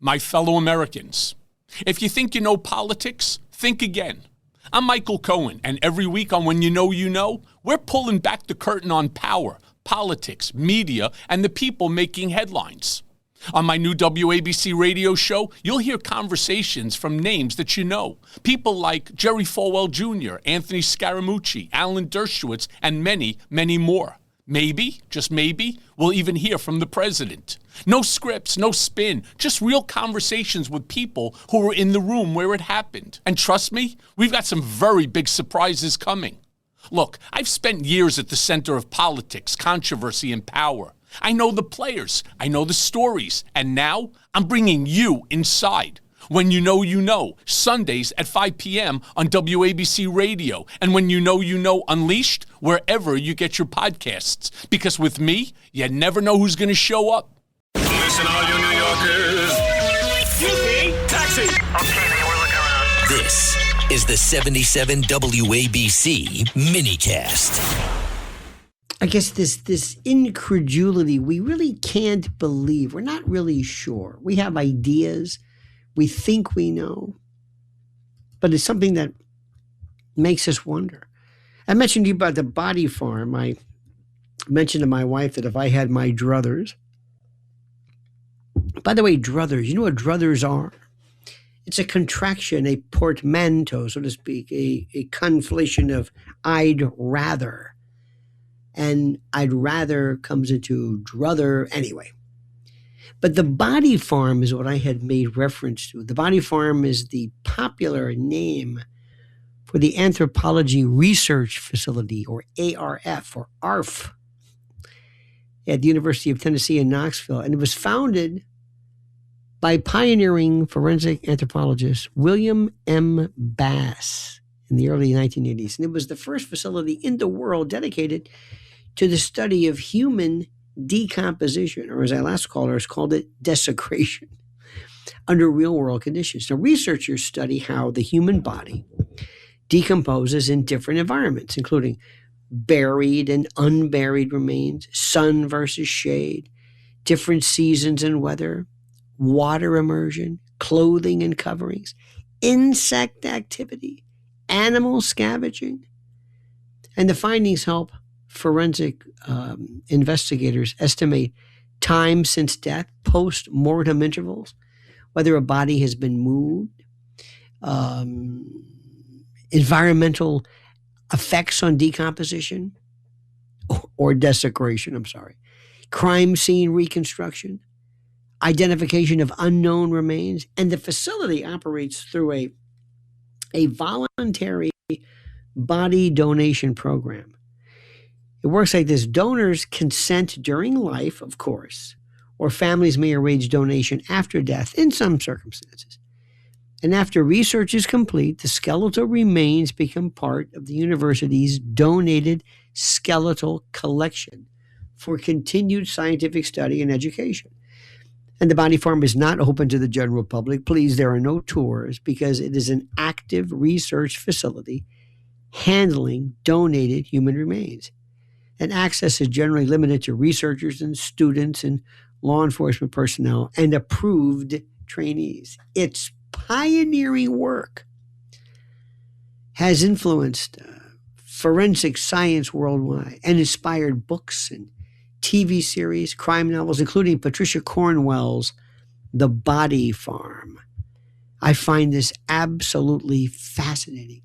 my fellow Americans. If you think you know politics, think again. I'm Michael Cohen, and every week on When You Know, we're pulling back the curtain on power, politics, media, and the people making headlines. On my new WABC radio show, you'll hear conversations from names that you know. People like Jerry Falwell Jr., Anthony Scaramucci, Alan Dershowitz, and many, many more. Maybe, just maybe, we'll even hear from the president. No scripts, no spin, just real conversations with people who were in the room where it happened. And trust me, we've got some very big surprises coming. Look, I've spent years at the center of politics, controversy, and power. I know the players, I know the stories, and now I'm bringing you inside. When You Know, Sundays at 5 p.m. on WABC Radio, and When You Know Unleashed, wherever you get your podcasts. Because with me, you never know who's going to show up. Listen, all you New Yorkers. Excuse me, taxi. Okay, man, we're looking around. This is the 77 WABC minicast. I guess this incredulity, we really can't believe. We're not really sure. We have ideas. We think we know. But it's something that makes us wonder. I mentioned to you about the body farm. I mentioned to my wife that if I had my druthers. By the way, druthers, you know what druthers are? It's a contraction, a portmanteau, so to speak, a conflation of I'd rather. And I'd rather comes into druther anyway. But the body farm is what I had made reference to. The body farm is the popular name for the Anthropology Research Facility, or ARF, or ARF, at the University of Tennessee in Knoxville. And it was founded by pioneering forensic anthropologist William M. Bass in the early 1980s. And it was the first facility in the world dedicated to the study of human decomposition, or as our last callers called it, desecration, under real-world conditions. Now, researchers study how the human body decomposes in different environments, including buried and unburied remains, sun versus shade, different seasons and weather, water immersion, clothing and coverings, insect activity, animal scavenging. And the findings help forensic investigators estimate time since death, post-mortem intervals, whether a body has been moved, environmental effects on decomposition or desecration, crime scene reconstruction, identification of unknown remains, and the facility operates through a voluntary body donation program. It works like this. Donors consent during life, of course, or families may arrange donation after death in some circumstances. And after research is complete, the skeletal remains become part of the university's donated skeletal collection for continued scientific study and education. And the body farm is not open to the general public. Please, there are no tours because it is an active research facility handling donated human remains. And access is generally limited to researchers and students and law enforcement personnel and approved trainees. Its pioneering work has influenced forensic science worldwide and inspired books and TV series, crime novels, including Patricia Cornwell's The Body Farm. I find this absolutely fascinating.